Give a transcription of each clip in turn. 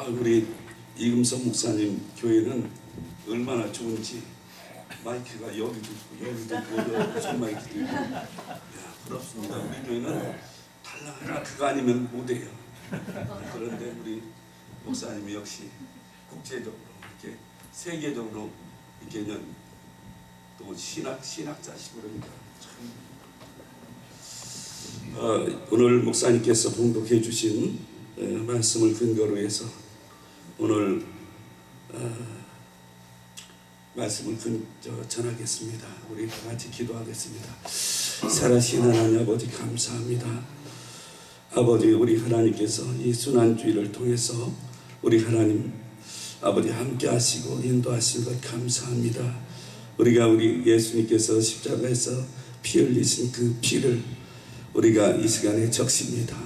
우리 이금석 목사님 교회는 얼마나 좋은지 마이크가 여기도 있고 여기도 있고 무슨 마이크도 있고 부럽습니다. 우리 교회는 달랑 하나 그거 아니면 못해요. 그런데 우리 목사님이 역시 국제적으로 이렇게 세계적으로 이렇게 또 신학자시고 그러니까 참 오늘 목사님께서 봉독해 주신 말씀을 근거로 해서 오늘 말씀을 전하겠습니다. 우리 다 같이 기도하겠습니다. 살아계신 하나님 아버지 감사합니다. 아버지 우리 하나님께서 이 순환주의를 통해서 우리 하나님 아버지 함께 하시고 인도하신 것 감사합니다. 우리가 우리 예수님께서 십자가에서 피 흘리신 그 피를 우리가 이 시간에 적십니다.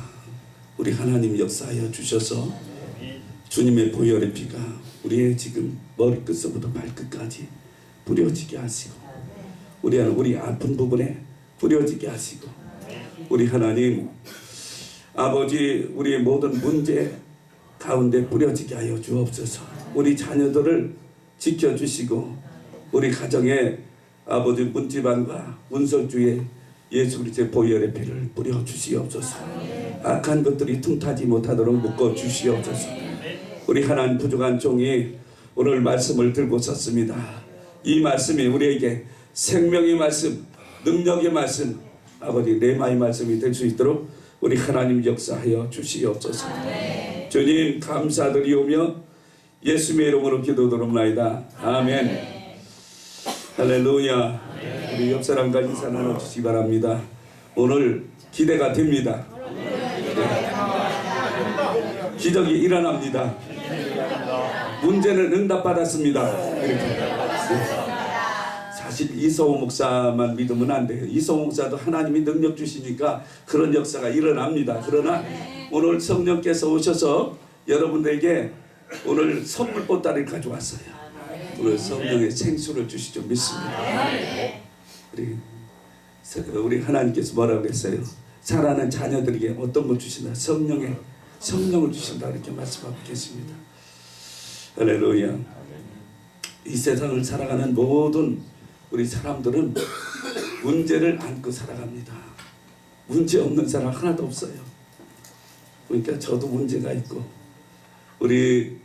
우리 하나님 역사하여 주셔서 주님의 보혈의 피가 우리의 지금 머리끝서부터 발끝까지 뿌려지게 하시고 우리 아픈 부분에 뿌려지게 하시고 우리 하나님 아버지 우리의 모든 문제 가운데 뿌려지게 하여 주옵소서. 우리 자녀들을 지켜주시고 우리 가정에 아버지 문지방과 문설주에 예수 그리스도의 보혈의 피를 뿌려 주시옵소서. 악한 것들이 틈타지 못하도록 묶어 주시옵소서. 우리 하나님 부족한 종이 오늘 말씀을 들고 섰습니다. 이 말씀이 우리에게 생명의 말씀, 능력의 말씀, 아버지 레마의 말씀이 될 수 있도록 우리 하나님 역사하여 주시옵소서. 주님 감사드리오며 예수님의 이름으로 기도드립니다. 아멘. 할렐루야. 우리 옆 사람과 인사 나눠주시기 바랍니다. 오늘 기대가 됩니다. 기적이 일어납니다. 문제는 응답받았습니다. 사실 이성호 목사만 믿으면 안 돼요. 이성호 목사도 하나님이 능력 주시니까 그런 역사가 일어납니다. 그러나 오늘 성령께서 오셔서 여러분들에게 오늘 선물 보따리를 가져왔어요. 오늘 성령의 생수를 주시죠. 믿습니다. 우리 하나님께서 뭐라고 했어요? 사랑하는 자녀들에게 어떤 걸 주신다? 성령을 주신다. 이렇게 말씀하고 계십니다. 할렐루야. 이 세상을 살아가는 모든 우리 사람들은 문제를 안고 살아갑니다. 문제 없는 사람 하나도 없어요. 그러니까 저도 문제가 있고 우리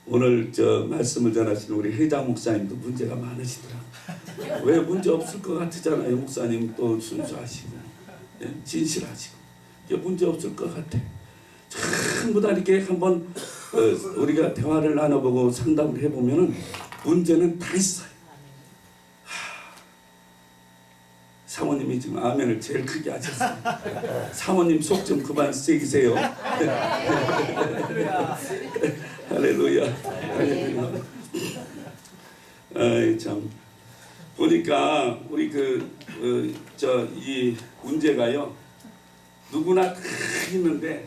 오늘 말씀을 전하시는 우리 회장 목사님도 문제가 많으시더라. 왜 문제 없을 것 같으잖아요. 목사님 또 순수하시고 진실하시고 문제 없을 것 같아. 전부 다 이렇게 한번 우리가 대화를 나눠보고 상담을 해보면은 문제는 다 있어요. 사모님이 지금 아멘을 제일 크게 하셨어요. 사모님 속 좀 그만 새기세요. 할렐루야. 할렐루야. 아이 참 보니까 우리 이 문제가요 누구나 다 있는데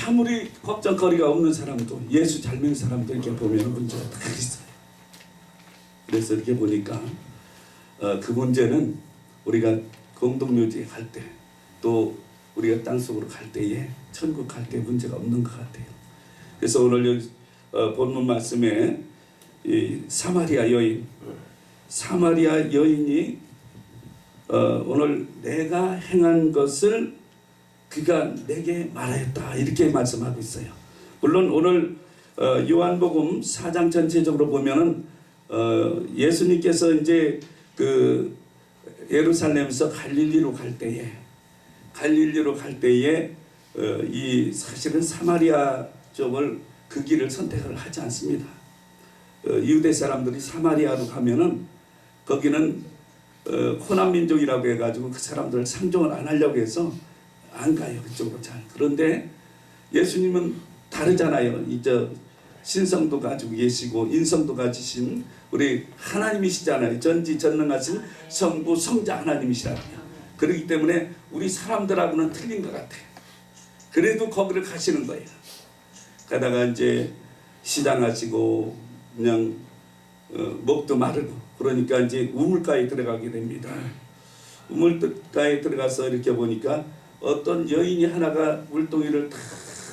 아무리 걱정거리가 없는 사람도 예수 잘 믿는 사람도 이렇게 보면 문제가 다 있어요. 그래서 이렇게 보니까 그 문제는 우리가 공동묘지 할 때 또 우리가 땅속으로 갈 때에 천국 갈 때 문제가 없는 것 같아요. 그래서 오늘 본문 말씀에 이 사마리아 여인이 오늘 내가 행한 것을 그가 내게 말하였다 이렇게 말씀하고 있어요. 물론 오늘 요한복음 4장 전체적으로 보면은 예수님께서 이제 그 예루살렘에서 갈릴리로 갈 때에 이 사실은 사마리아 쪽을 그 길을 선택을 하지 않습니다. 유대 사람들이 사마리아로 가면은 거기는 호남 민족이라고 해가지고 그 사람들을 상종을 안 하려고 해서 안 가요. 그쪽으로 잘. 그런데 예수님은 다르잖아요. 신성도 가지고 계시고 인성도 가지신 우리 하나님이시잖아요. 전지전능하신 성부 성자 하나님이시라고요. 그렇기 때문에 우리 사람들하고는 틀린 것 같아요. 그래도 거기를 가시는 거예요. 가다가 이제 시장하시고 그냥 목도 마르고 그러니까 이제 우물가에 들어가게 됩니다. 우물가에 들어가서 이렇게 보니까 어떤 여인이 하나가 물동이를 탁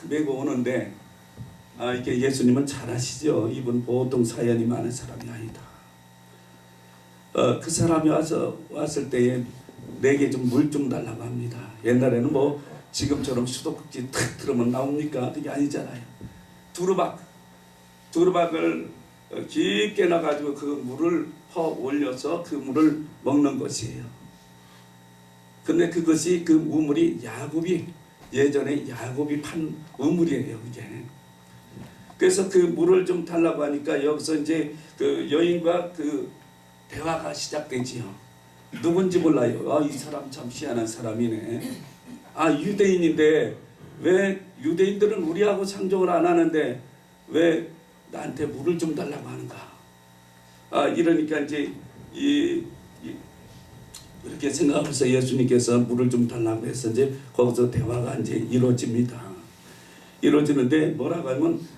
메고 오는데 이렇게 예수님은 잘 아시죠? 이분 보통 사연이 많은 사람이 아니다. 그 사람이 왔을 때에 내게 좀 물 좀 달라고 합니다. 옛날에는 뭐 지금처럼 수도꼭지 탁 들으면 나옵니까? 그게 아니잖아요. 두루박을 깊게 놔가지고 그 물을 퍼 올려서 그 물을 먹는 것이에요. 근데 그것이 그 우물이 예전에 야곱이 판 우물이에요, 그게. 그래서 그 물을 좀 달라고 하니까 여기서 이제 그 여인과 그 대화가 시작되지요. 누군지 몰라요. 이 사람 참 희한한 사람이네. 유대인인데 왜 유대인들은 우리하고 상종을 안 하는데 왜 나한테 물을 좀 달라고 하는가? 이러니까 이제 이렇게 생각하면서 예수님께서 물을 좀 달라고 해서 이제 거기서 대화가 이제 이루어집니다. 이루어지는데 뭐라고 하면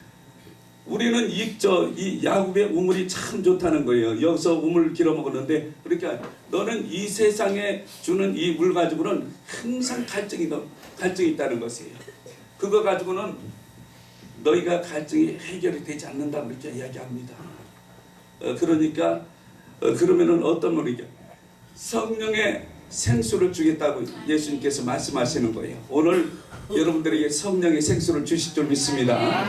우리는 이 야곱의 우물이 참 좋다는 거예요. 여기서 우물 길어 먹었는데 그러니까 너는 이 세상에 주는 이 물 가지고는 항상 갈증이 있다는 것이에요. 그거 가지고는 너희가 갈증이 해결이 되지 않는다 그렇게 이야기합니다. 그러니까 그러면은 어떤 물이죠? 성령의 생수를 주겠다고 예수님께서 말씀하시는 거예요. 오늘 여러분들에게 성령의 생수를 주실 줄 믿습니다.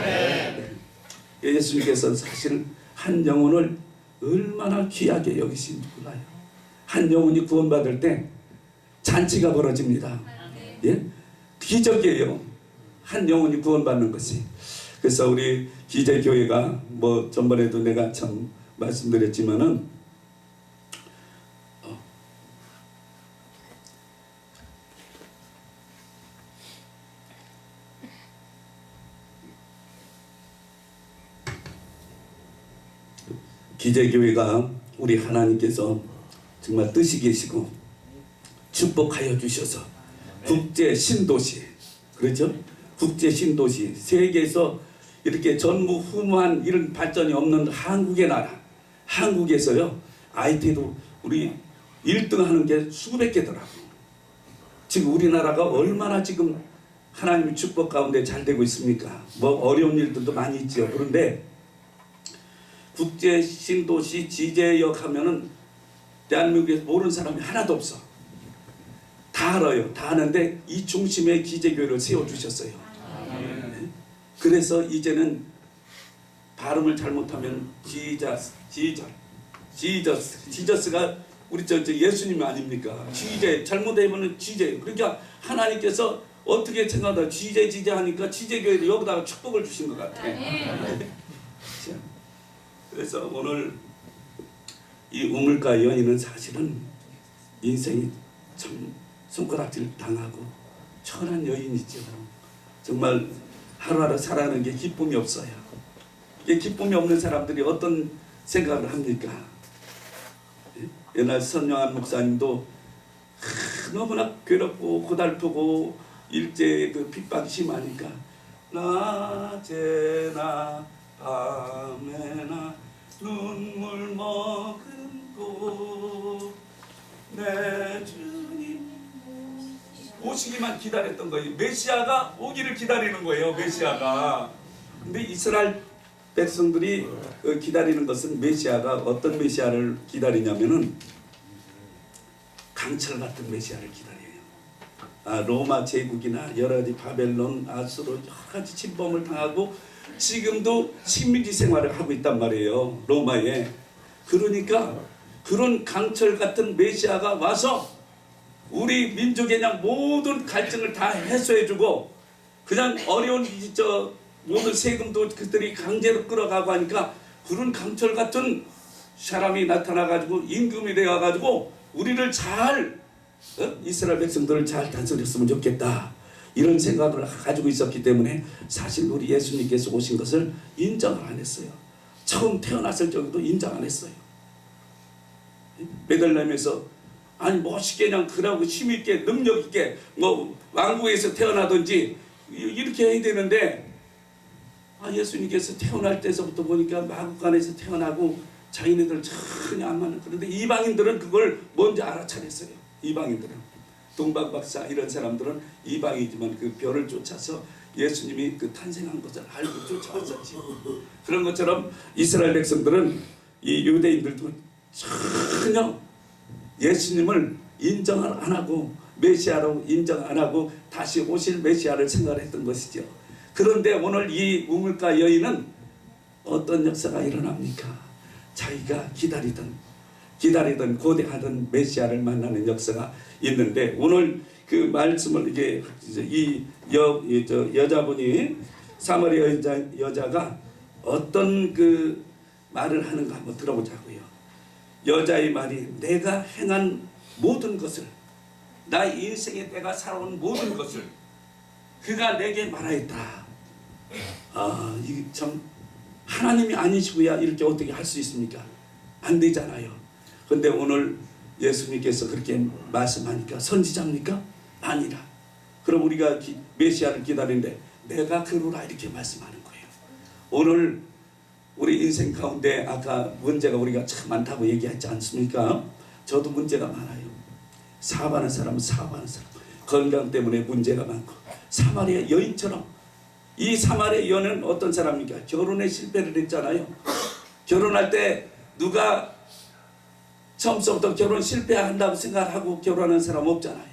예수님께서 사실 한 영혼을 얼마나 귀하게 여기신지 몰라요. 한 영혼이 구원받을 때 잔치가 벌어집니다. 예? 기적이에요. 한 영혼이 구원받는 것이. 그래서 우리 기재교회가 뭐 전번에도 내가 참 말씀드렸지만은 기재교회가 우리 하나님께서 정말 뜻이 계시고 축복하여 주셔서 국제 신도시, 그렇죠? 국제 신도시, 세계에서 이렇게 전무후무한 이런 발전이 없는 한국의 나라, 한국에서요 IT도 우리 1등 하는 게 수백 개더라고. 지금 우리나라가 얼마나 지금 하나님의 축복 가운데 잘 되고 있습니까? 뭐 어려운 일들도 많이 있죠. 그런데 국제 신도시 지제역 하면은 대한민국에서 모르는 사람이 하나도 없어. 다 알아요. 다 아는데 이 중심에 기재교회를 세워주셨어요. 그래서 이제는 발음을 잘못하면 지저스가 우리 저 예수님 아닙니까? 지제 잘못하면 지제. 그러니까 하나님께서 어떻게 생각하다 지제 하니까 지제교회를 여기다가 축복을 주신 것 같아. 그래서 오늘 이 우물가 여인은 사실은 인생이 참 손가락질 당하고 천한 여인이죠. 정말 하루하루 살아가는 게 기쁨이 없어요. 이게 기쁨이 없는 사람들이 어떤 생각을 합니까? 옛날 선영한 목사님도 너무나 괴롭고 고달프고 일제 그 핍박이 심하니까 낮에나 밤에나 눈물 머금고 내 주님 오시기만 기다렸던 거예요. 메시아가 오기를 기다리는 거예요. 메시아가. 근데 이스라엘 백성들이 기다리는 것은 메시아가 어떤 메시아를 기다리냐면은 강철 같은 메시아를 기다려요. 로마 제국이나 여러 가지 바벨론, 아수르 여러 가지 침범을 당하고 지금도 식민지 생활을 하고 있단 말이에요. 로마에. 그러니까 그런 강철 같은 메시아가 와서 우리 민족의 그냥 모든 갈증을 다 해소해주고 그냥 어려운 모든 세금도 그들이 강제로 끌어가고 하니까 그런 강철 같은 사람이 나타나가지고 임금이 되어가지고 우리를 잘 이스라엘 백성들을 잘 다스렸으면 좋겠다. 이런 생각을 가지고 있었기 때문에 사실 우리 예수님께서 오신 것을 인정을 안 했어요. 처음 태어났을 적에도 인정 안 했어요. 베들레헴에서 멋있게 그냥 그러고 힘있게 능력있게 뭐 왕국에서 태어나든지 이렇게 해야 되는데 예수님께서 태어날 때서부터 보니까 마구간에서 태어나고 자기네들 전혀 안 맞는. 그런데 이방인들은 그걸 먼저 알아차렸어요. 이방인들은 동방박사 이런 사람들은 이방이지만 그 별을 쫓아서 예수님이 그 탄생한 것을 알고 쫓아왔었지. 그런 것처럼 이스라엘 백성들은 이 유대인들도 전혀 예수님을 인정을 안 하고 메시아로 인정 안 하고 다시 오실 메시아를 생각했던 것이죠. 그런데 오늘 이 우물가 여인은 어떤 역사가 일어납니까? 자기가 기다리던 고대하던 메시아를 만나는 역사가 있는데, 오늘 그 말씀을 이게 이 여자분이 사마리아 여자가 어떤 그 말을 하는가 한번 들어보자고요. 여자의 말이 내가 행한 모든 것을, 나 인생에 내가 살아온 모든 것을 그가 내게 말하였다. 이게 참 하나님이 아니시고야 이렇게 어떻게 할 수 있습니까? 안 되잖아요. 근데 오늘 예수님께서 그렇게 말씀하니까 선지자입니까? 아니라. 그럼 우리가 메시아를 기다리는데 내가 그러라 이렇게 말씀하는 거예요. 오늘 우리 인생 가운데 아까 문제가 우리가 참 많다고 얘기했지 않습니까? 저도 문제가 많아요. 사업하는 사람은 사업하는 사람, 건강 때문에 문제가 많고, 사마리아 여인처럼, 이 사마리아 여인은 어떤 사람입니까? 결혼에 실패를 했잖아요. 결혼할 때 누가 처음부터 결혼 실패한다고 생각하고 결혼하는 사람 없잖아요.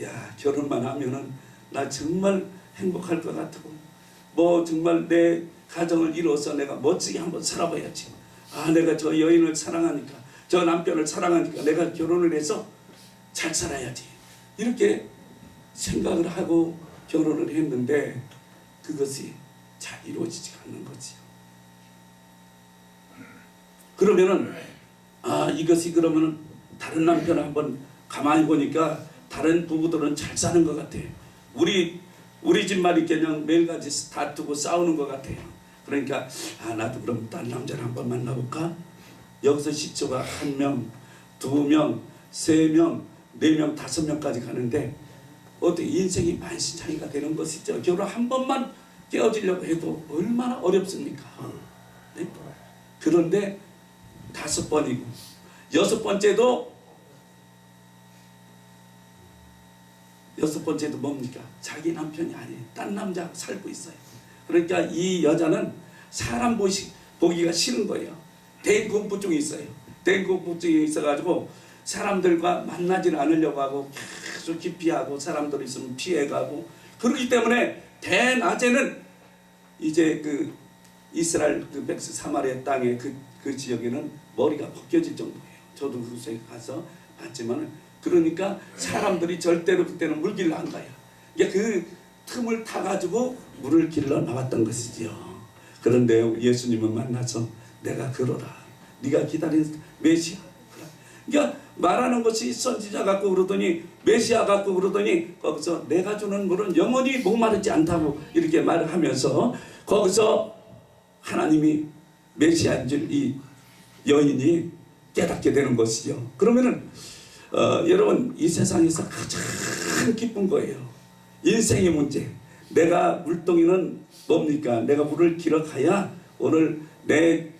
야, 결혼만 하면은 나 정말 행복할 것 같고, 뭐 정말 내 가정을 이루어서 내가 멋지게 한번 살아봐야지. 내가 저 여인을 사랑하니까, 저 남편을 사랑하니까 내가 결혼을 해서 잘 살아야지. 이렇게 생각을 하고 결혼을 했는데 그것이 잘 이루어지지 않는 거지요. 그러면은 이것이 그러면은 다른 남편 한번 가만히 보니까 다른 부부들은 잘 사는 것 같아요. 우리 집만 그냥 매일같이 다투고 싸우는 것 같아요. 그러니까 나도 그럼 다른 남자를 한번 만나볼까? 여기서 시초가 1명, 2명, 3명, 4명, 5명까지 가는데 어떻게 인생이 만신창이가 되는 것이죠. 결혼 한 번만 깨어지려고 해도 얼마나 어렵습니까? 네? 그런데 5번이고 6번째도 뭡니까? 자기 남편이 아니에요. 딴 남자하고 살고 있어요. 그러니까 이 여자는 사람 보기가 싫은 거예요. 대인공포증이 있어요. 대인공포증이 있어가지고 사람들과 만나지를 않으려고 하고 계속 기피하고, 사람들이 있으면 피해가고, 그렇기 때문에 대낮에는 이제 그 이스라엘 그 백스 사마리아 땅의 그 지역에는 머리가 벗겨질 정도예요. 저도 그곳에 가서 봤지만, 그러니까 사람들이 절대로 그때는 물길을 안 가요. 그 틈을 타가지고 물을 길러 나왔던 것이지요. 그런데 예수님을 만나서 내가 그러라, 네가 기다린 메시아. 그러니까 말하는 것이 선지자 같고 그러더니, 메시아 같고 그러더니, 거기서 내가 주는 물은 영원히 목마르지 않다고 이렇게 말을 하면서 거기서 하나님이 메시아인 줄 이 여인이 깨닫게 되는 것이죠. 그러면은 여러분, 이 세상에서 가장 기쁜 거예요. 인생의 문제. 내가 물동이는 뭡니까? 내가 물을 길어 가야 오늘 내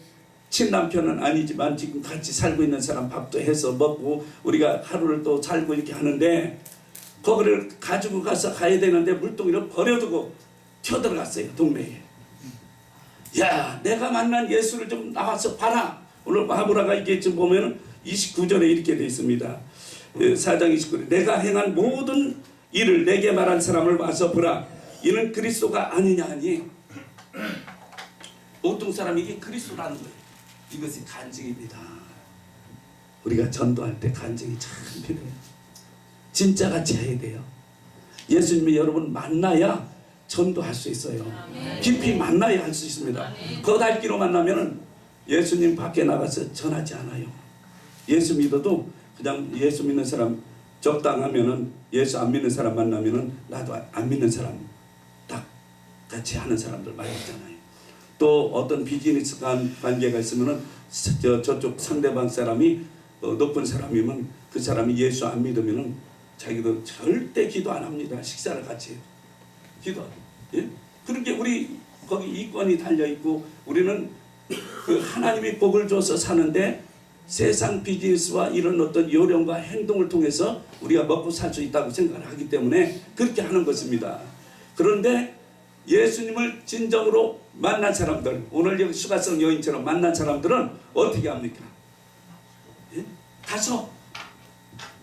친남편은 아니지만 지금 같이 살고 있는 사람 밥도 해서 먹고 우리가 하루를 또 살고 이렇게 하는데, 거기를 가지고 가서 가야 되는데 물동이를 버려두고 튀어들어갔어요, 동네에. 야, 내가 만난 예수를 좀 나와서 봐라. 오늘 마브라가 이게 지금 보면은 29절에 이렇게 되어 있습니다. 4장 29절에 내가 행한 모든 일을 내게 말한 사람을 와서 보라. 이는 그리스도가 아니냐 하니, 보통 사람이 이게 그리스도라는 거예요. 이것이 간증입니다. 우리가 전도할 때 간증이 참 필요해요. 진짜같이 해야 돼요. 예수님이 여러분 만나야 전도할 수 있어요. 깊이 만나야 할 수 있습니다. 거달기로 만나면 예수님 밖에 나가서 전하지 않아요. 예수 믿어도 그냥 예수 믿는 사람 적당하면은, 예수 안 믿는 사람 만나면은 나도 안 믿는 사람 딱 같이 하는 사람들 많이 있잖아요. 또 어떤 비즈니스 관계가 있으면은 저쪽 상대방 사람이 높은 사람이면 그 사람이 예수 안 믿으면은 자기도 절대 기도 안 합니다. 식사를 같이 해요. 기도. 예? 그렇게 우리 거기 이권이 달려 있고, 우리는 그 하나님이 복을 줘서 사는데 세상 비즈니스와 이런 어떤 요령과 행동을 통해서 우리가 먹고 살 수 있다고 생각을 하기 때문에 그렇게 하는 것입니다. 그런데 예수님을 진정으로 만난 사람들, 오늘 여기 수가성 여인처럼 만난 사람들은 어떻게 합니까? 예? 가서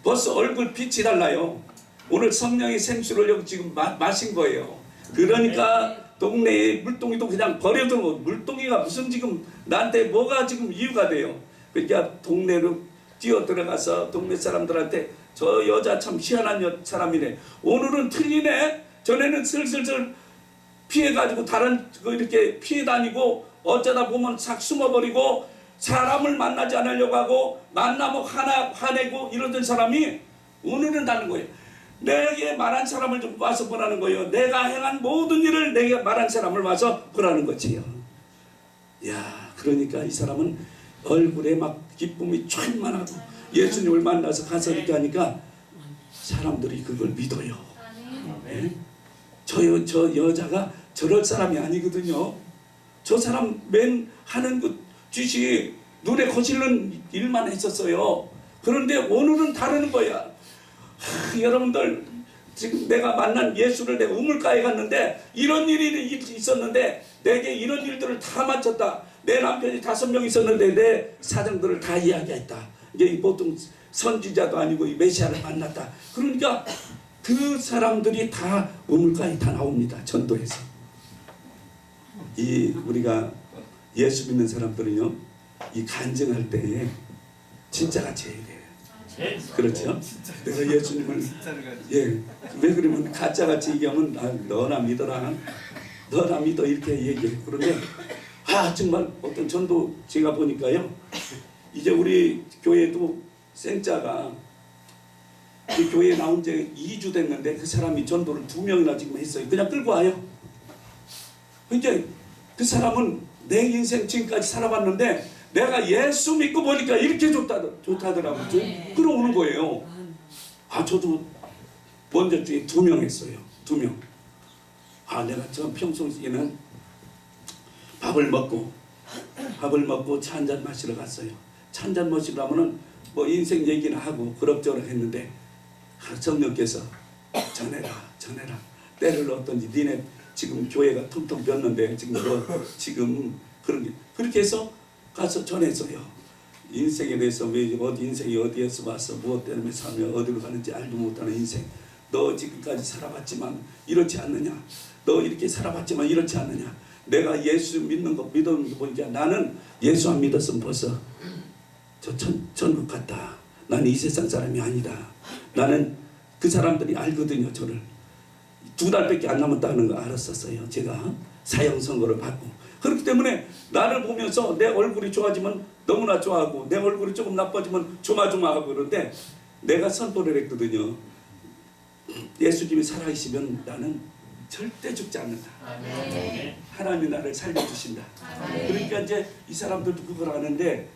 벌써 얼굴 빛이 달라요. 오늘 성령의 생수를 여기 지금 마신 거예요. 그러니까 동네에 물동이도 그냥 버려두고, 물동이가 무슨 지금 나한테 뭐가 지금 이유가 돼요. 그러니까 동네로 뛰어 들어가서 동네 사람들한테 저 여자 참 희한한 사람이네. 오늘은 틀리네. 전에는 슬슬슬 피해가지고 다른 이렇게 피해 다니고 어쩌다 보면 싹 숨어버리고 사람을 만나지 않으려고 하고 만나면 화내고 이러던 사람이 오늘은 다른 거예요. 내게 말한 사람을 좀 와서 보라는 거예요. 내가 행한 모든 일을 내게 말한 사람을 와서 보라는 거지요. 야, 그러니까 이 사람은 얼굴에 막 기쁨이 충만하고 예수님을 만나서 가서 이렇게 하니까 사람들이 그걸 믿어요. 네? 저 여자가 저럴 사람이 아니거든요. 저 사람 맨 하는 그 짓이 눈에 거슬리는 일만 했었어요. 그런데 오늘은 다르는 거야. 여러분들 지금 내가 만난 예수를 내가 우물가에 갔는데 이런 일이 있었는데 내게 이런 일들을 다 마쳤다. 내 남편이 5명 있었는데 내 사정들을 다 이야기했다. 이게 보통 선지자도 아니고 메시아를 만났다. 그러니까 그 사람들이 다 우물가에 다 나옵니다. 전도에서. 이 우리가 예수 믿는 사람들은요, 이 간증할 때에 진짜같이 해야 돼요. 그렇죠? 내가 예수님을 왜 그러면 가짜같이 얘기하면 너나 믿어라, 너나 믿어 이렇게 얘기해요. 그런데 정말 어떤 전도 제가 보니까요, 이제 우리 교회도 생자가 이 교회에 나온 지 2주 됐는데 그 사람이 전도를 2명이나 지금 했어요. 그냥 끌고 와요. 그러니까 그 사람은 내 인생 지금까지 살아봤는데 내가 예수 믿고 보니까 이렇게 좋다더라고요. 끌어오는 거예요. 저도 먼저 주에 2명 했어요. 2명. 내가 저 평소에는 밥을 먹고 차 한잔 마시러 갔어요. 차 한잔 마시러 가면은 뭐 인생 얘기나 하고 그럭저럭 했는데 성령께서 전해라 때를 얻든지 니네 지금 교회가 텅텅 비었는데 지금 그렇게 해서 가서 전했어요. 인생에 대해서 왜 인생이 어디에서 와서 무엇 때문에 살며 어디로 가는지 알도 못하는 인생. 너 지금까지 살아봤지만 이렇지 않느냐. 너 이렇게 살아봤지만 이렇지 않느냐. 내가 예수 믿는 거 보니까 나는 예수 안 믿었으면 벌써 저 천국 갔다. 나는 이 세상 사람이 아니다. 나는 그 사람들이 알거든요. 저를 2달밖에 안 남았다는 거 알았었어요. 제가 사형 선고를 받고. 그렇기 때문에 나를 보면서 내 얼굴이 좋아지면 너무나 좋아하고 내 얼굴이 조금 나빠지면 조마조마하고 그런데 내가 선포를 했거든요. 예수님이 살아계시면 나는 절대 죽지 않는다. 하나님이 나를 살려주신다. 그러니까 이제 이 사람들도 그걸 아는데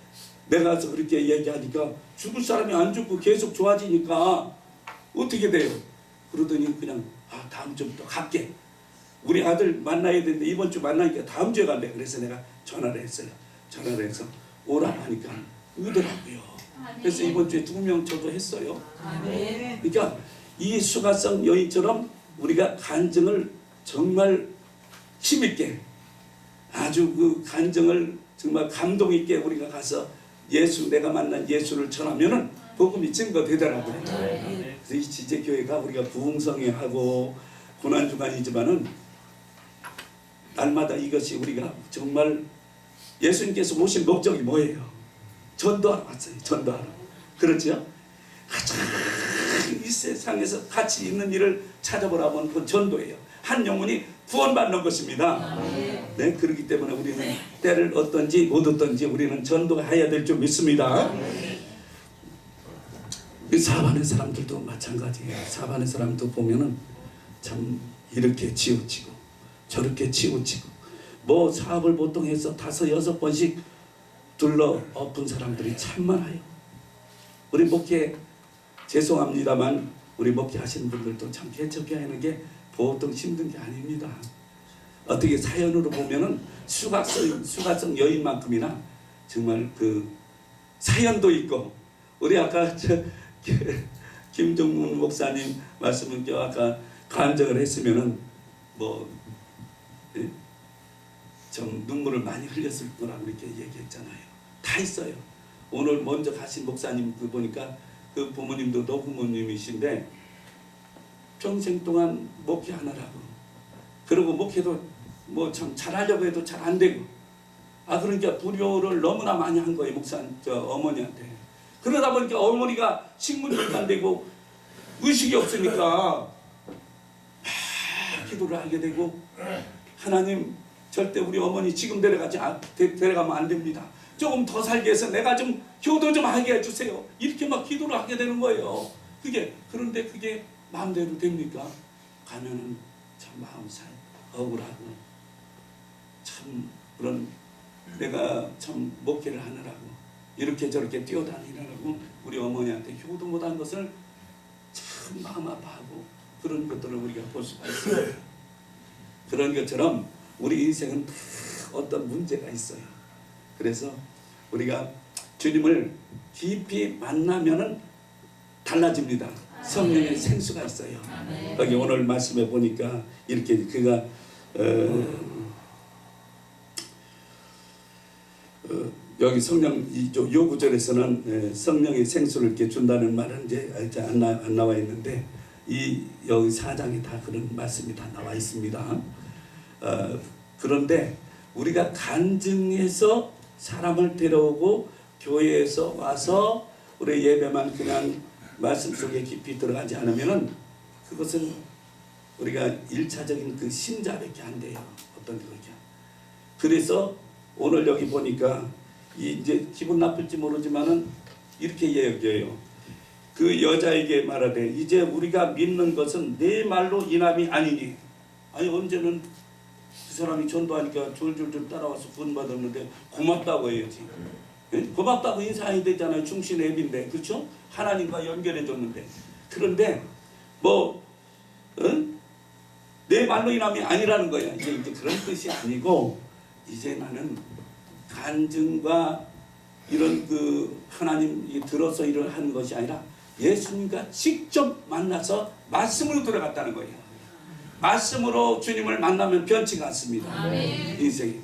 내가 그렇게 얘기하니까 죽을 사람이 안 죽고 계속 좋아지니까 어떻게 돼요? 그러더니 그냥 다음 주부터 갈게. 우리 아들 만나야 되는데 이번 주 만나니까 다음 주에 간대. 그래서 내가 전화를 했어요. 전화를 해서 오라 하니까 오더라고요. 그래서 이번 주에 2명 저도 했어요. 그러니까 이 수가성 여인처럼 우리가 간증을 정말 힘있게 아주 그 간증을 정말 감동 있게 우리가 가서 내가 만난 예수를 전하면은 복음이 증거되더라고요. 그래서 이 지제교회가 우리가 부흥성회하고 고난주간이지만은 날마다 이것이 우리가 정말 예수님께서 오신 목적이 뭐예요? 전도하러 왔어요. 전도하러. 그렇죠? 가장 이 세상에서 가치 있는 일을 찾아보라면 그건 전도예요. 한 영혼이 구원받는 것입니다. 네, 그렇기 때문에 우리는 때를 얻든지 못 얻든지 우리는 전도해야 될 줄 믿습니다. 이 사반의 사람들도 마찬가지예요. 사반의 사람도 보면은 참 이렇게 치우치고 저렇게 치우치고 뭐 사업을 보통 해서 5, 6번씩 둘러 엎은 사람들이 참 많아요. 우리 목회 죄송합니다만 우리 목회 하시는 분들도 참 개척해야 하는 게 보통 힘든 게 아닙니다. 어떻게 사연으로 보면은 수가성 여인만큼이나 정말 그 사연도 있고 우리 아까 김정문 목사님 말씀은 아까 간증을 했으면은 뭐 좀 눈물을 많이 흘렸을 거라고 이렇게 얘기했잖아요. 다 있어요. 오늘 먼저 가신 목사님 그 보니까 그 부모님도 노부모님이신데 평생 동안 목회하느라고 그리고 목회도 뭐 참 잘하려고 해도 잘 안 되고 그러니까 불효를 너무나 많이 한 거예요. 어머니한테. 그러다 보니까 어머니가 식문도 안 되고 의식이 없으니까 기도를 하게 되고 하나님 절대 우리 어머니 지금 데려가면 안 됩니다. 조금 더 살게 해서 내가 좀 효도 좀 하게 해주세요. 이렇게 막 기도를 하게 되는 거예요. 그런데 그게 마음대로 됩니까? 가면은 참 마음살 억울하고 참 그런 내가 참 목회를 하느라고 이렇게 저렇게 뛰어다니느라고 우리 어머니한테 효도 못한 것을 참 마음 아파하고 그런 것들을 우리가 볼 수가 있어요. 그런 것처럼 우리 인생은 어떤 문제가 있어요. 그래서 우리가 주님을 깊이 만나면은 달라집니다. 성령의 생수가 있어요. 여기 오늘 말씀해 보니까 이렇게 그가 여기 성령 요 구절에서는 성령의 생수를 이렇게 준다는 말은 이제 안 나와 있는데 여기 4장에 다 그런 말씀이 다 나와 있습니다. 그런데 우리가 간증해서 사람을 데려오고 교회에서 와서 우리 예배만 그냥 말씀 속에 깊이 들어가지 않으면은 그것은 우리가 1차적인 그 신자밖에 안 돼요. 어떤 거죠. 그래서 오늘 여기 보니까 이제 기분 나쁠지 모르지만은 이렇게 얘기해요. 그 여자에게 말하되 이제 우리가 믿는 것은 내 말로 인함이 아니니. 아니 언제는 그 사람이 전도하니까 줄줄줄 따라와서 구원받았는데 고맙다고 해야지. 고맙다고 인사해야 되잖아요. 충신 앱인데 그렇죠? 하나님과 연결해 줬는데 그런데 내 말로 인함이 아니라는 거야. 이제 그런 뜻이 아니고 이제 나는 간증과 이런 그 하나님 들어서 일을 하는 것이 아니라 예수님과 직접 만나서 말씀으로 들어갔다는 거예요. 말씀으로 주님을 만나면 변치가 않습니다. 인생이.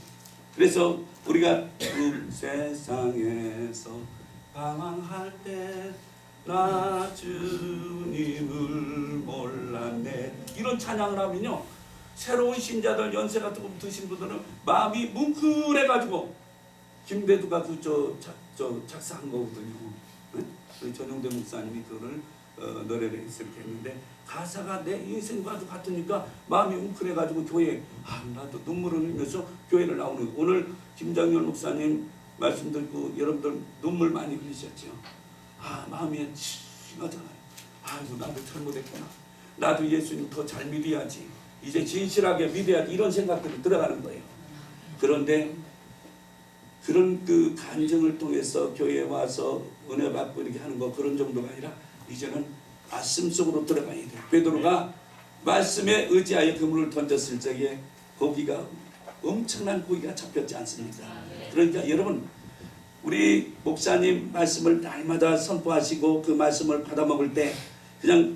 그래서 우리가 세상에서 방황할 때 나 주님을 몰랐네 이런 찬양을 하면요 새로운 신자들 연세가 조금 드신 분들은 마음이 뭉클해가지고 김대두가 작사한 거거든요. 네? 전용대 목사님이 그거를 노래를 했었는데 가사가 내 인생과 같으니까 마음이 뭉클해가지고 교회에 나도 눈물을 흘리면서 교회를 나오는 오늘 김장렬 목사님 말씀 듣고 여러분들 눈물 많이 흘리셨죠. 마음이 심하잖아요. 나도 잘못했구나. 나도 예수님 더 잘 믿어야지. 이제 진실하게 믿어야지. 이런 생각들이 들어가는 거예요. 그런데 그런 그 간증을 통해서 교회에 와서 은혜 받고 이렇게 하는 거 그런 정도가 아니라 이제는 말씀 속으로 들어가야 돼요. 베드로가 말씀에 의지하여 그물을 던졌을 적에 고기가 엄청난 고기가 잡혔지 않습니까? 그러니까 여러분 우리 목사님 말씀을 날마다 선포하시고 그 말씀을 받아먹을 때 그냥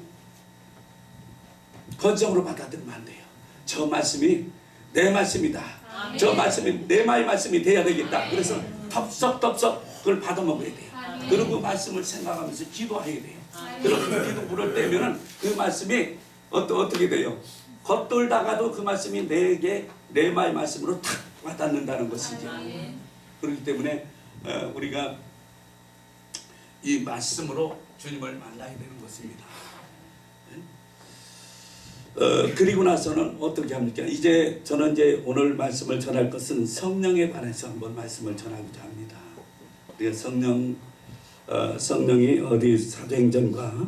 건성으로 받아들이면 안 돼요. 저 말씀이 내 말씀이다. 저 말씀이 내 말씀이 돼야 되겠다. 그래서 덥석덥석 그걸 받아먹어야 돼요. 그리고 말씀을 생각하면서 기도해야 돼요. 그렇게 기도 부를 때면은 그 말씀이 어떻게 돼요? 겉돌다가도 그 말씀이 내게 내 말씀으로 탁 와닿는다는 것이죠. 그렇기 때문에 우리가 이 말씀으로 주님을 만나야 되는 것입니다. 그리고 나서는 어떻게 합니까? 저는 오늘 말씀을 전할 것은 성령에 관해서 한번 말씀을 전하고자 합니다. 우리가 성령이 어디 사도행전과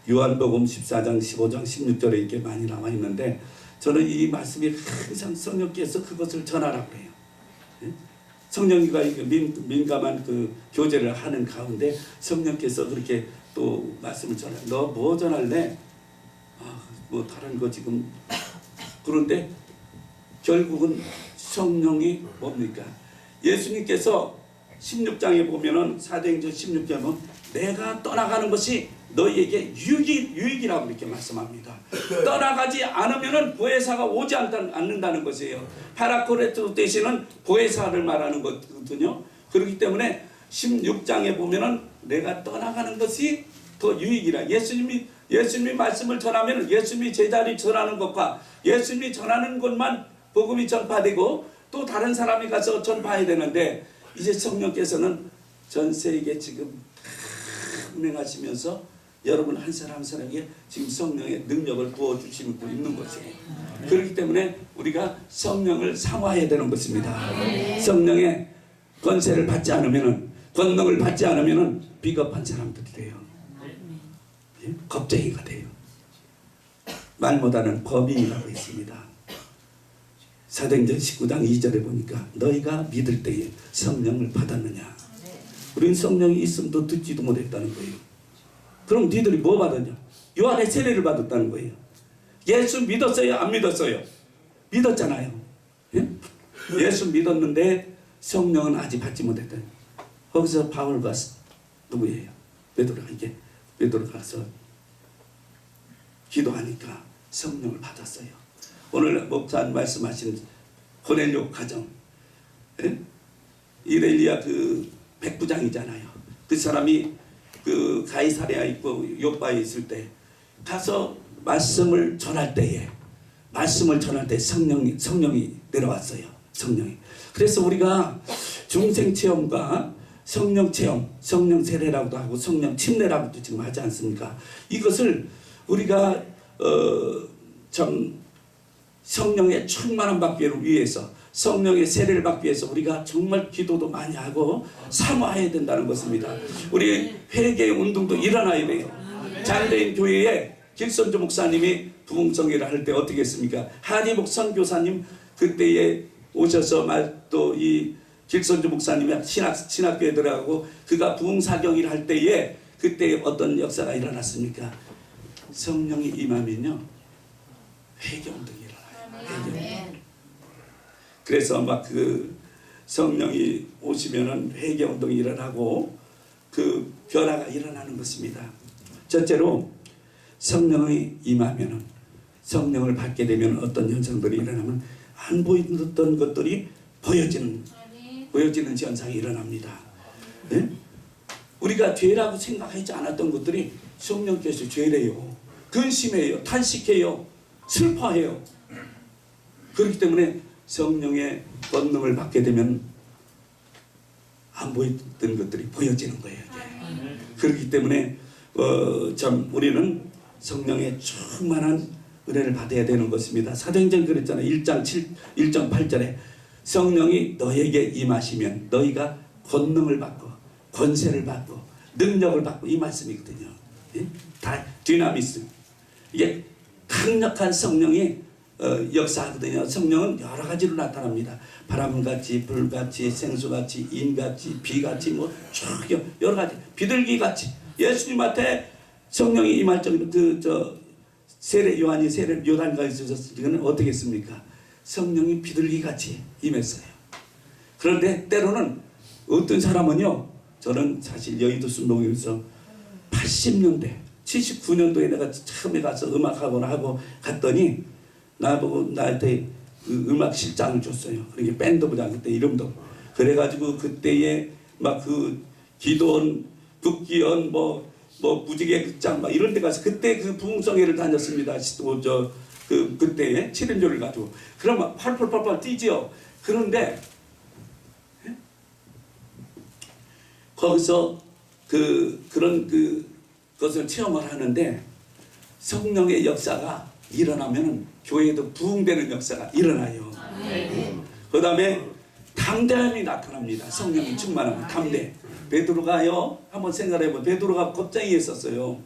요한복음 14장 15장 16절에 이렇게 많이 나와 있는데 저는 이 말씀이 항상 성령께서 그것을 전하라고 해요. 성령이가 민감한 그 교제를 하는 가운데 성령께서 그렇게 또 말씀을 전해. 너 뭐 전할래? 뭐 다른 거 지금. 그런데 결국은 성령이 뭡니까? 예수님께서 16장에 보면은 사도행전 16장에 보면 내가 떠나가는 것이 너희에게 유익이라고 이렇게 말씀합니다. 떠나가지 않으면은 보혜사가 오지 않는다는 것이에요. 파라코레토 대신은 보혜사를 말하는 거거든요. 그렇기 때문에 16장에 보면은 내가 떠나가는 것이 더 유익이라. 예수님이 말씀을 전하면 예수님이 제자리 전하는 것과 예수님이 전하는 것만 복음이 전파되고 또 다른 사람이 가서 전파해야 되는데 이제 성령께서는 전 세계 지금 운행하시면서 여러분 한 사람 한 사람에게 지금 성령의 능력을 부어주시고 있는 것이에요. 그렇기 때문에 우리가 성령을 사모해야 되는 것입니다. 성령의 권세를 받지 않으면 권능을 받지 않으면 비겁한 사람들이 돼요. 겁쟁이가 돼요. 말 못하는 범인이라고 했습니다. 사도행전 19장 2절에 보니까 너희가 믿을 때에 성령을 받았느냐. 우리는 성령이 있음도 듣지도 못했다는 거예요. 그럼 니들이 뭐 받았냐? 요한의 세례를 받았다는 거예요. 예수 믿었어요? 안 믿었어요? 믿었잖아요. 예? 예수 믿었는데 성령은 아직 받지 못했다. 거기서 바울과 누구예요? 베드로가 가서 기도하니까 성령을 받았어요. 오늘 목사님 말씀하신 고넬료 가정, 예? 이레리아 그 백부장이잖아요. 그 사람이 그 가이사랴에 있고 요바에 있을 때 가서 말씀을 전할 때에 성령이 내려왔어요. 성령이. 그래서 우리가 중생 체험과 성령 체험, 성령 세례라고도 하고 성령 침례라고도 지금 하지 않습니까? 이것을 우리가 참 성령의 충만함 받기 위해서 성령의 세례를 받기 위해서 우리가 정말 기도도 많이 하고 사모해야 된다는 것입니다. 우리 회개 운동도 일어나야 돼요. 장대인 교회에 길선주 목사님이 부흥성회를 할 때 어떻게 했습니까? 한희복 선교사님 그때에 오셔서 또 이 길선주 목사님이 신학교에 들어가고 그가 부흥사경을 할 때에 그때 어떤 역사가 일어났습니까? 성령이 임하면요 회개운동이 일어나요. 그래서 막 그 성령이 오시면은 회개운동이 일어나고 그 변화가 일어나는 것입니다. 첫째로 성령이 임하면은 성령을 받게 되면 어떤 현상들이 일어나면 안 보이던 것들이 보여지는 현상이 일어납니다. 네? 우리가 죄라고 생각하지 않았던 것들이 성령께서 죄래요. 근심해요. 탄식해요. 슬퍼해요. 그렇기 때문에 성령의 권능을 받게 되면 안 보이던 것들이 보여지는 거예요. 그렇기 때문에 참 우리는 성령의 충만한 은혜를 받아야 되는 것입니다. 사도행전 그랬잖아요. 1장 8절에 성령이 너에게 임하시면 너희가 권능을 받고 권세를 받고 능력을 받고 이 말씀이거든요. 예? 다 디나미스. 이게 강력한 성령이 역사하거든요. 성령은 여러 가지로 나타납니다. 바람같이, 불같이, 생수같이, 인같이, 비같이, 뭐 여러 가지. 비둘기같이. 예수님한테 성령이 임할 정도 요한이 세례 요단강에 있었을 때는 어떻게 했습니까? 성령이 비둘기같이 임했어요. 그런데 때로는 어떤 사람은요, 저는 사실 여의도 순동에서 80년대, 79년도에 내가 처음에 가서 음악학원을 하고 갔더니 나보고 나한테 그 음악 실장을 줬어요. 그러니까 밴드 부장 그때 이름도. 그래가지고 그때에 막 그 기도원, 국기원, 무지개 극장 막 이런 데 가서 그때 그 부흥성회를 다녔습니다. 그때에 7인조를 가지고. 그러면 팔팔팔팔 뛰지요. 그런데 거기서 그런 것을 체험을 하는데 성령의 역사가 일어나면 교회에도 부흥되는 역사가 일어나요. 그 다음에 담대함이 나타납니다. 성령이 충만하면 담대. 베드로가요, 한번 생각해보면 베드로가 겁쟁이 했었어요.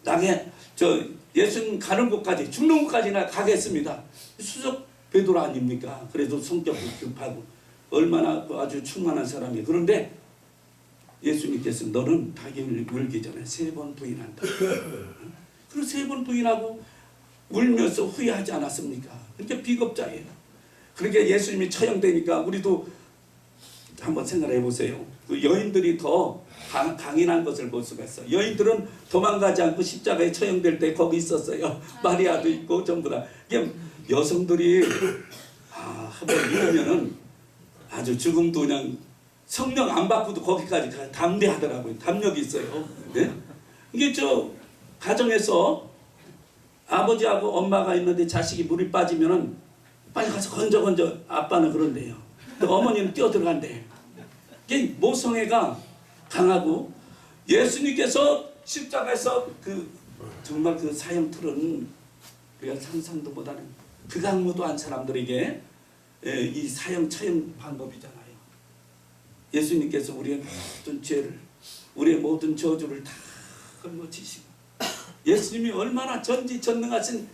나게 예수님 가는 곳까지 죽는 곳까지나 가겠습니다. 수석 베드로 아닙니까? 그래도 성격도 급하고 얼마나 아주 충만한 사람이에요. 그런데 예수님께서 너는 자기를 울기 전에 3번 부인한다. 그리고 3번 부인하고 울면서 후회하지 않았습니까? 그러니까 비겁자예요. 그러니까 예수님이 처형되니까 우리도 한번 생각해 보세요. 그 여인들이 더 강인한 것을 볼 수가 있어요. 여인들은 도망가지 않고 십자가에 처형될 때 거기 있었어요. 마리아도 있고 전부 다. 이게 여성들이 한번 이러면은 아주 죽음도 그냥 성령 안 받고도 거기까지 담대하더라고요. 담력이 있어요. 네? 이게 저 가정에서 아버지하고 엄마가 있는데 자식이 물이 빠지면은 빨리 가서 건져 아빠는 그런데요. 어머니는 뛰어들어간대. 이게 모성애가 강하고 예수님께서 십자가에서 그 정말 그 사형틀은 우리가 상상도 못하는 극악무도한 사람들에게 이 사형 처형 방법이잖아요. 예수님께서 우리의 모든 죄를 우리의 모든 저주를 다 걸머지시고 예수님이 얼마나 전지전능하신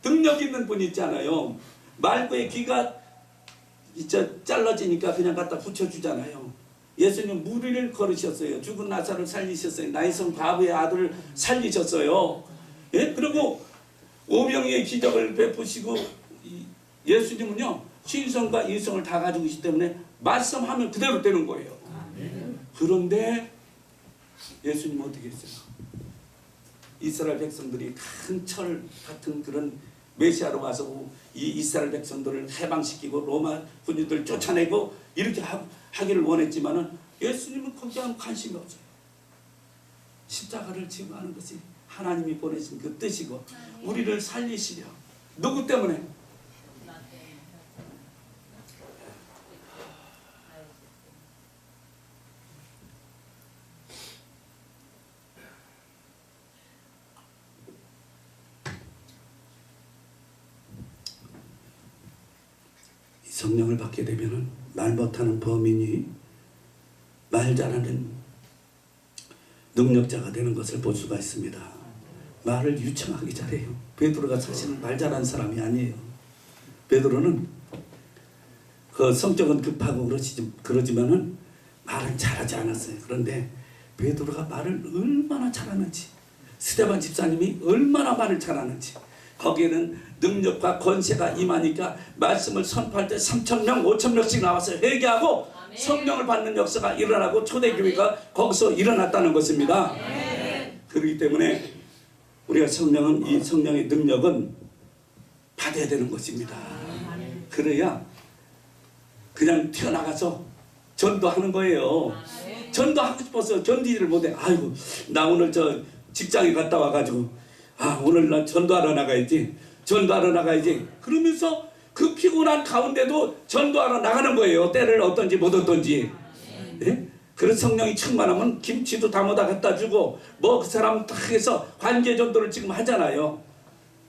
능력 있는 분이 있잖아요. 말고의 귀가 잘라지니까 그냥 갖다 붙여주잖아요. 예수님 무리를 걸으셨어요. 죽은 나사를 살리셨어요. 나이성 바보의 아들을 살리셨어요. 예? 그리고 오병이의 기적을 베푸시고 예수님은요 신성과 인성을 다 가지고 계시기 때문에 말씀하면 그대로 되는 거예요. 그런데 예수님은 어떻게 했어요? 이스라엘 백성들이 큰 철 같은 그런 메시아로 와서 이 이스라엘 백성들을 해방시키고 로마 군인들 쫓아내고 이렇게 하기를 원했지만은 예수님은 거기에 아무 관심이 없어요. 십자가를 지고 하는 것이 하나님이 보내신 그 뜻이고 우리를 살리시려. 누구 때문에? 성령을 받게 되면은 말 못하는 범인이 말 잘하는 능력자가 되는 것을 볼 수가 있습니다. 말을 유창하게 잘해요. 베드로가 사실은 말 잘하는 사람이 아니에요. 베드로는 그 성격은 급하고 그러지만은 말은 잘하지 않았어요. 그런데 베드로가 말을 얼마나 잘하는지, 스데반 집사님이 얼마나 말을 잘하는지, 거기에는 능력과 권세가 임하니까 말씀을 선포할 때 3,000명, 5,000명씩 나와서 회개하고 아멘. 성령을 받는 역사가 일어나고 초대교회가 거기서 일어났다는 것입니다. 아멘. 그렇기 때문에 우리가 이 성령의 능력은 받아야 되는 것입니다. 아멘. 그래야 그냥 튀어나가서 전도하는 거예요. 아멘. 전도하고 싶어서 전도를 못해. 아이고 나 오늘 저 직장에 갔다 와가지고 오늘 나 전도하러 나가야지. 그러면서 그 피곤한 가운데도 전도하러 나가는 거예요. 때를 얻든지 못 얻든지. 예? 그런 성령이 충만하면 김치도 담아다 갖다 주고 뭐 그 사람 딱 해서 관계 전도를 지금 하잖아요.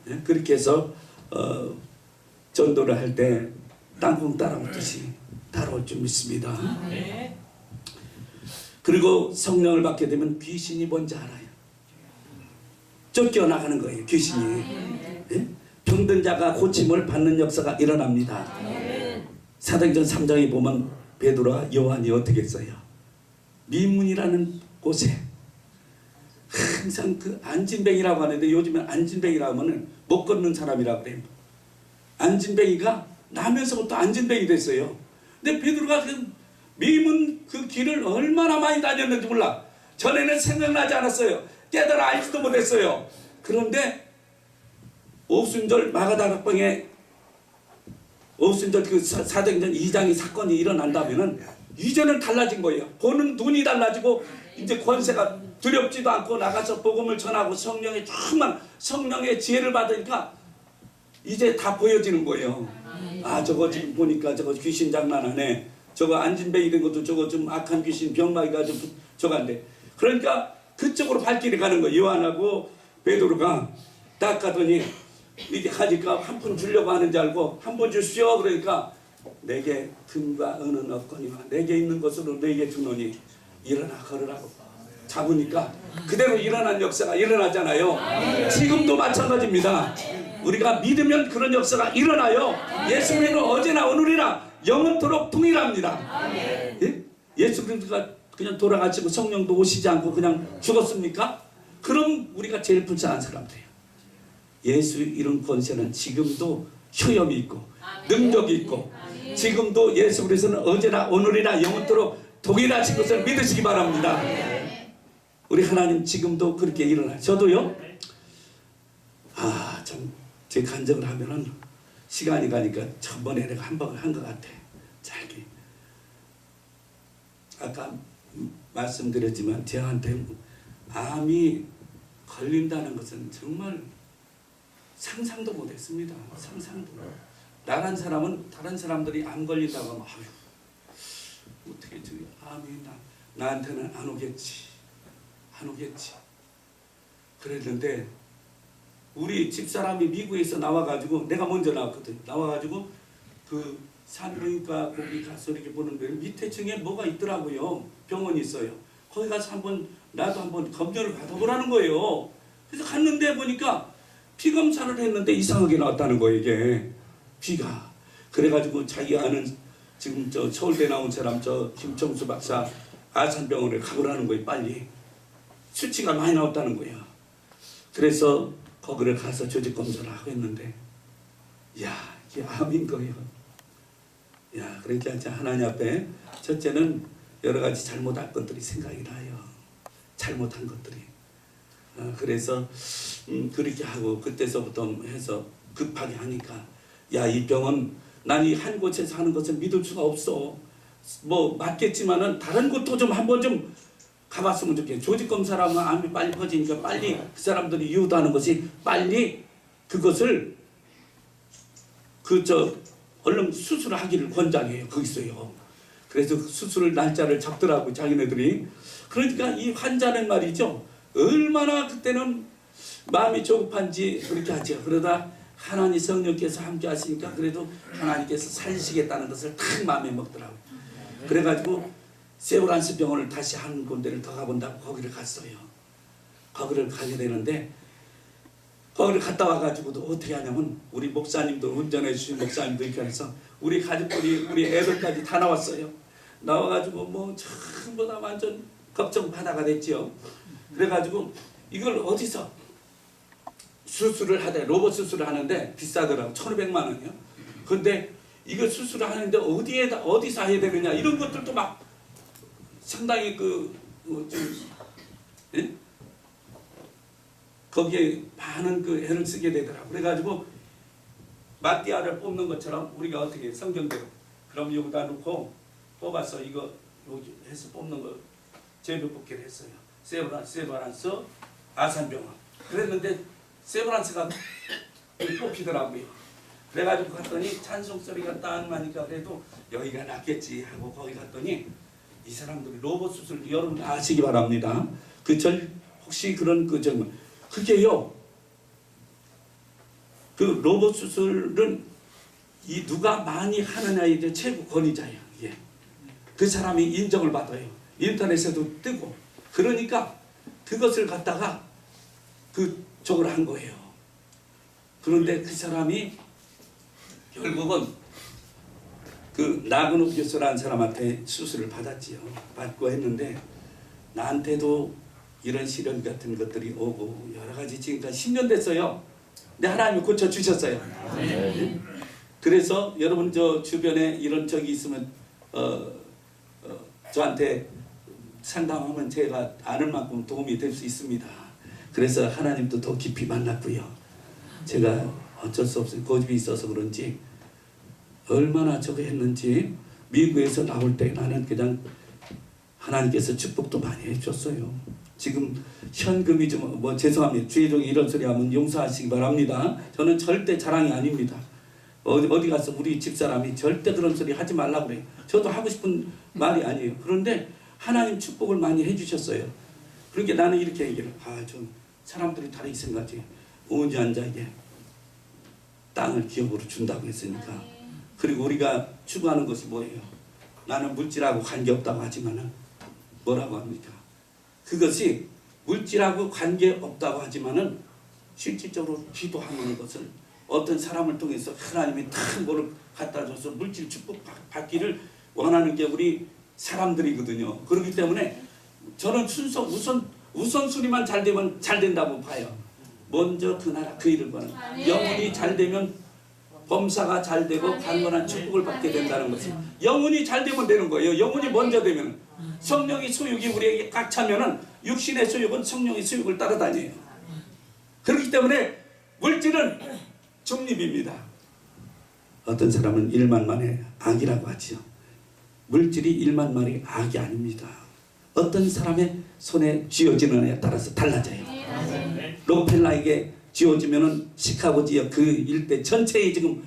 예? 그렇게 해서 전도를 할 때 땅콩 따라오듯이 따라올 줄 믿습니다. 그리고 성령을 받게 되면 귀신이 뭔지 알아요. 쫓겨나가는 거예요. 귀신이. 예? 병든 자가 고침을 받는 역사가 일어납니다. 사도행전 3장에 보면 베드로와 요한이 어떻게 했어요? 미문이라는 곳에 항상 그 안진뱅이라고 하는데 요즘엔 안진뱅이라고 하면 못 걷는 사람이라고 그래요. 안진뱅이가 나면서부터 안진뱅이 됐어요. 근데 베드로가 그 미문 그 길을 얼마나 많이 다녔는지 몰라. 전에는 생각나지 않았어요. 깨달아 알지도 못했어요. 그런데 오순절 마가다락방에 오순절 그 사도행전 2장의 사건이 일어난다면은 이제는 달라진 거예요. 보는 눈이 달라지고 이제 권세가 두렵지도 않고 나가서 복음을 전하고 성령의 충만 성령의 지혜를 받으니까 이제 다 보여지는 거예요. 저거 지금 보니까 저거 귀신 장난하네. 저거 안진뱅이 된 것도 저거 좀 악한 귀신 병마귀가 좀 저간데. 그러니까 그쪽으로 발길이 가는 거예요. 요한하고 베드로가 딱 가더니 이게 하니까 한 푼 주려고 하는 줄 알고 한 푼 주시오. 그러니까 내게 금과 은은 없거니와 내게 있는 것으로 내게 주노니 일어나 걸으라고 잡으니까 그대로 일어난 역사가 일어나잖아요. 지금도 마찬가지입니다. 우리가 믿으면 그런 역사가 일어나요. 예수님은 어제나 오늘이나 영원토록 동일합니다. 예? 예수 그리스도가 그냥 돌아가시고 성령도 오시지 않고 그냥 죽었습니까? 그럼 우리가 제일 불쌍한 사람들이에요. 예수 이런 권세는 지금도 효염이 있고 능력이 있고 지금도 예수 그리스도는 어제나 오늘이나 영원토록 동일하신 것을 믿으시기 바랍니다. 우리 하나님 지금도 그렇게 일어나요. 저도요. 참 제 간증을 하면은 시간이 가니까 전번에 내가 한 번 한 것 같아. 짧게. 아까 말씀드렸지만 저한테 암이 걸린다는 것은 정말 상상도 못했습니다. 상상도. 나란 사람은 다른 사람들이 암 걸린다고 하면 아유 어떻게 저기 암이 나한테는 안 오겠지. 그랬는데 우리 집사람이 미국에서 나와가지고 내가 먼저 나왔거든. 나와가지고 그 산부인과 거기 가서 이렇게 보는데 밑에 층에 뭐가 있더라고요. 병원이 있어요. 거기 가서 나도 한번 검진을 받아보라는 거예요. 그래서 갔는데 보니까 피 검사를 했는데 이상하게 나왔다는 거예요. 이게 피가. 그래가지고 자기 아는 지금 저 서울대 나온 사람 저 김청수 박사 아산병원에 가보라는 거예요. 빨리. 수치가 많이 나왔다는 거예요. 그래서 거기를 가서 조직 검사를 하고 했는데 이게 암인 거예요. 그러니까 하나님 앞에 첫째는 여러 가지 잘못한 것들이 생각이 나요. 잘못한 것들이. 그래서 그렇게 하고 그때서부터 해서 급하게 하니까 이 병원 난 이 한 곳에서 하는 것을 믿을 수가 없어. 뭐 맞겠지만은 다른 곳도 좀 한번 좀 가봤으면 좋겠어. 조직검사라면 암이 빨리 퍼지니까 빨리 그 사람들이 유도하는 것이 빨리 그것을 얼른 수술을 하기를 권장해요. 거기서요. 그래서 수술 날짜를 잡더라고 자기네들이. 그러니까 이 환자는 말이죠. 얼마나 그때는 마음이 조급한지 그렇게 하죠. 그러다 하나님 성령께서 함께 하시니까 그래도 하나님께서 살리시겠다는 것을 탁 마음에 먹더라고요. 그래가지고 세브란스 병원을 다시 한 군데를 더 가본다고 거기를 갔어요. 거기를 가게 되는데 거기를 갔다 와가지고도 어떻게 하냐면 우리 목사님도 운전해 주신 목사님도 이렇게 해서 우리 가족들이 우리 애들까지 다 나왔어요. 나와가지고 뭐 전부 다 완전 걱정 바다가 됐지요. 그래가지고 이걸 어디서 수술을 하대 로봇 수술을 하는데 비싸더라고 1,500만 원이요. 근데 이거 수술을 하는데 어디서 해야 되느냐 이런 것들도 막 상당히 거기에 많은 애를 쓰게 되더라고. 그래가지고 마띠아를 뽑는 것처럼 우리가 어떻게 성경대로 그럼 여기다 놓고 뽑아서 이거 여기 해서 뽑는 거 제비 뽑기를 했어요. 세브란스 아산병원. 그랬는데 세브란스가 뽑히더라고요. 그래가지고 갔더니 찬송 소리가 딱 나니까 그래도 여기가 낫겠지 하고 거기 갔더니 이 사람들이 로봇 수술 여러분 아시기 바랍니다. 혹시 그런 그게요. 그 로봇 수술은 이 누가 많이 하느냐에 이제 최고 권위자예요. 그 사람이 인정을 받아요. 인터넷에도 뜨고. 그러니까 그것을 갖다가 그쪽을 한 거예요. 그런데 그 사람이 결국은 그 나그노 교수라는 사람한테 수술을 받았지요. 받고 했는데 나한테도 이런 시련 같은 것들이 오고 여러 가지 지금까지 10년 됐어요. 근데 하나님이 고쳐주셨어요. 네. 그래서 여러분 저 주변에 이런 적이 있으면 저한테 상담하면 제가 아는 만큼 도움이 될 수 있습니다. 그래서 하나님도 더 깊이 만났고요. 제가 어쩔 수 없이 고집이 있어서 그런지 얼마나 저거 했는지 미국에서 나올 때 나는 그냥 하나님께서 축복도 많이 해줬어요. 지금 현금이 좀 죄송합니다. 주의 종이 이런 소리 하면 용서하시기 바랍니다. 저는 절대 자랑이 아닙니다. 어디 가서 우리 집사람이 절대 그런 소리 하지 말라고 그래요. 저도 하고 싶은 말이 아니에요. 그런데 하나님 축복을 많이 해주셨어요. 그러니까 나는 이렇게 얘기를 좀 사람들이 다르게 생각해. 언제 앉아 이게 땅을 기업으로 준다고 했으니까. 그리고 우리가 추구하는 것이 뭐예요? 나는 물질하고 관계없다고 하지만은 뭐라고 합니까? 그것이 물질하고 관계없다고 하지만은 실질적으로 기도하는 것은 어떤 사람을 통해서 하나님이 탁 뭐를 갖다 줘서 물질 축복 받기를 원하는 게 우리 사람들이거든요. 그렇기 때문에 저는 우선순위만 잘 되면 잘 된다고 봐요. 먼저 그 나라 그 일을 보는 영혼이 잘 되면 범사가 잘 되고 강건한 축복을 받게 된다는 것은 영혼이 잘 되면 되는 거예요. 영혼이 먼저 되면 성령의 소욕이 우리에게 꽉 차면은 육신의 소욕은 성령의 소욕을 따라다녀요. 그렇기 때문에 물질은 중립입니다. 어떤 사람은 일만만의 악이라고 하지요. 물질이 일만만의 악이 아닙니다. 어떤 사람의 손에 쥐어지는 애에 따라서 달라져요. 록펠라에게 쥐어지면은 시카고 지역 그 일대 전체에 지금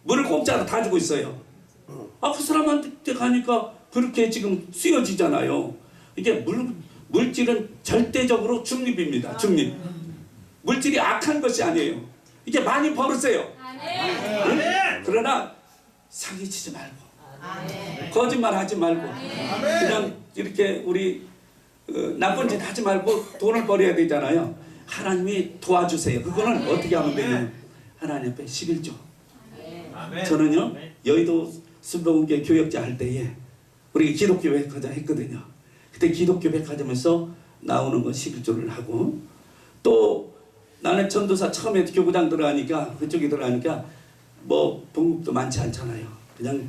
물을 공짜로 다 주고 있어요. 그 사람한테 가니까 그렇게 지금 쓰여지잖아요. 이게 물질은 절대적으로 중립입니다. 중립. 물질이 악한 것이 아니에요. 이게 많이 벌으세요. 그러나 사기치지 말고 거짓말 하지 말고 그냥 이렇게 우리 나쁜 짓 하지 말고 돈을 벌어야 되잖아요. 하나님이 도와주세요. 그거는 어떻게 하면 되냐면 하나님 앞에 11조. 저는요 여의도 순복음교회 교역자 할 때에 우리 기독교 백화점 했거든요. 그때 기독교 백화점에서 나오는 거 11조를 하고, 또 나는 전도사 처음에 교구장 들어가니까 그쪽에 들어가니까 뭐 봉급도 많지 않잖아요. 그냥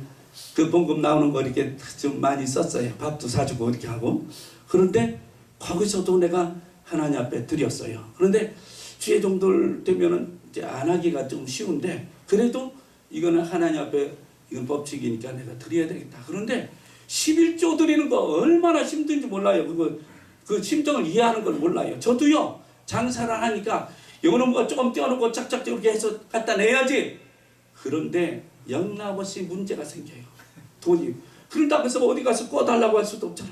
그 봉급 나오는 거 이렇게 좀 많이 썼어요. 밥도 사주고 이렇게 하고. 그런데 거기서도 내가 하나님 앞에 드렸어요. 그런데 주의 종들 되면은 이제 안 하기가 좀 쉬운데, 그래도 이거는 하나님 앞에 이건 법칙이니까 내가 드려야 되겠다. 그런데 11조 드리는 거 얼마나 힘든지 몰라요. 그 심정을 이해하는 걸 몰라요. 저도요 장사를 하니까 이거는 뭐 조금 떼어놓고 짝짝 이렇게 해서 갖다 내야지. 그런데 영락없이 문제가 생겨요. 돈이. 그런다고 해서 어디 가서 꺼달라고 할 수도 없잖아.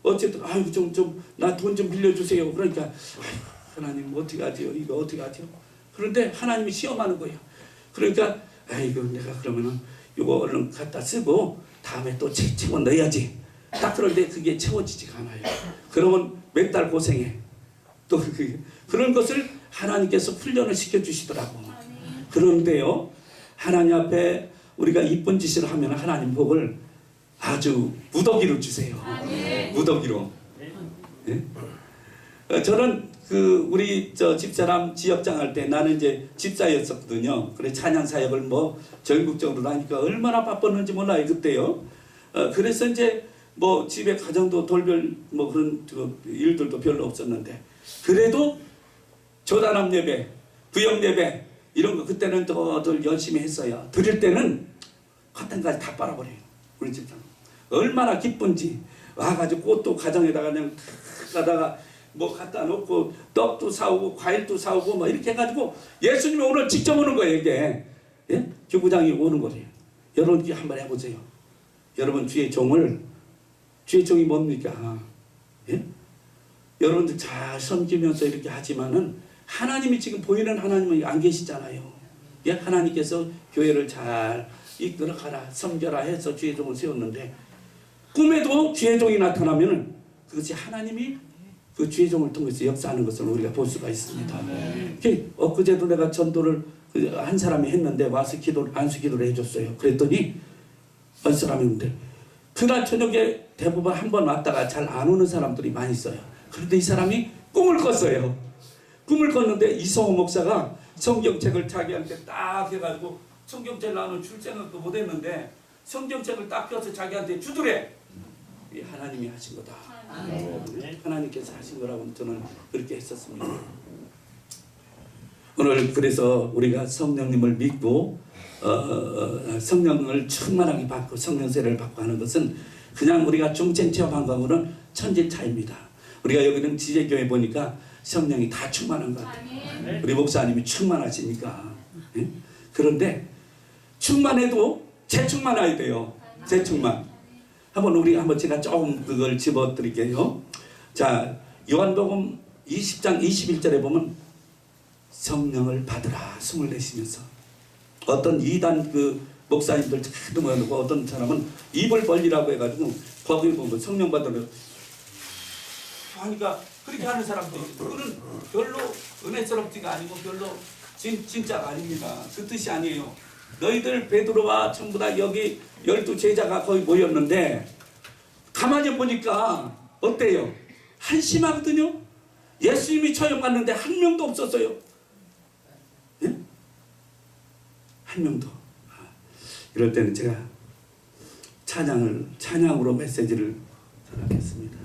어쨌든 아유 좀 나 돈 좀 빌려주세요. 그러니까 아유, 하나님 어떻게 하지요? 이거 어떻게 하지요? 그런데 하나님이 시험하는 거예요. 그러니까 아이고 내가 그러면은 이거 얼른 갖다 쓰고 다음에 또 채워 넣어야지. 딱 그럴 때 그게 채워지지가 않아요. 그러면 몇 달 고생해. 또 그런 것을 하나님께서 훈련을 시켜주시더라고. 그런데요 하나님 앞에 우리가 이쁜 짓을 하면 하나님 복을 아주 무더기로 주세요. 무더기로. 네? 저는 우리 집사람 지역장 할 때 나는 이제 집사였었거든요. 그래 찬양 사역을 뭐 전국적으로 하니까 얼마나 바빴는지 몰라요 그때요. 그래서 이제 뭐 집에 가정도 돌별 뭐 그런 일들도 별로 없었는데, 그래도 조단함 예배, 구역 예배 이런 거 그때는 더 열심히 했어요. 드릴 때는 겉단까지 다 빨아버려요. 우리 집사람 얼마나 기쁜지 와가지고 꽃도 가정에다가 그냥 가다가 뭐 갖다 놓고 떡도 사오고 과일도 사오고 뭐 이렇게 해가지고 예수님이 오늘 직접 오는 거예요. 이게 예? 교구장이 오는 거예요. 여러분 한번 해보세요. 여러분 주의 종이 뭡니까? 예? 여러분들 잘 섬기면서 이렇게 하지만은 하나님이 지금 보이는 하나님은 안 계시잖아요. 예? 하나님께서 교회를 잘 이끌어 가라 섬겨라 해서 주의 종을 세웠는데, 꿈에도 주의 종이 나타나면은 그것이 하나님이 그 주의 종을 통해서 역사하는 것을 우리가 볼 수가 있습니다. 엊그제도 내가 전도를 한 사람이 했는데 와서 안수 기도를 해줬어요. 그랬더니 어떤 사람이 있는데 그날 저녁에 대부분 한 번 왔다가 잘 안 오는 사람들이 많이 있어요. 그런데 이 사람이 꿈을 꿨어요. 꿈을 꿨는데 이성호 목사가 성경책을 자기한테 딱 해가지고 성경책 나오는 줄 생각도 못했는데 성경책을 딱 펴서 자기한테 주더래. 이 하나님이 하신 거다. 하나님께서 하신 거라고 저는 그렇게 했었습니다. 오늘 그래서 우리가 성령님을 믿고 성령을 충만하게 받고 성령세를 받고 하는 것은 그냥 우리가 중생 체험한 거하고는 천지차입니다. 우리가 여기는 지제교회 보니까 성령이 다 충만한 것 같아요. 우리 목사님이 충만하시니까. 예? 그런데 충만해도 재충만해야 돼요. 재충만. 한번 제가 조금 그걸 집어드릴게요. 자, 요한복음 20장 21절에 보면 성령을 받으라 숨을 내쉬면서, 어떤 이단 목사님들 자꾸 모여놓고 어떤 사람은 입을 벌리라고 해가지고 거기 보면 성령 받으라 하니까 그렇게 하는 사람도 있고, 그거는 별로 은혜스럽지가 아니고 별로 진짜가 아닙니다. 그 뜻이 아니에요. 너희들 베드로와 전부 다 여기 12제자가 거의 모였는데 가만히 보니까 어때요? 한심하거든요. 예수님이 처형 갔는데 한 명도 없었어요. 예? 한 명도. 이럴 때는 제가 찬양으로 메시지를 전하겠습니다.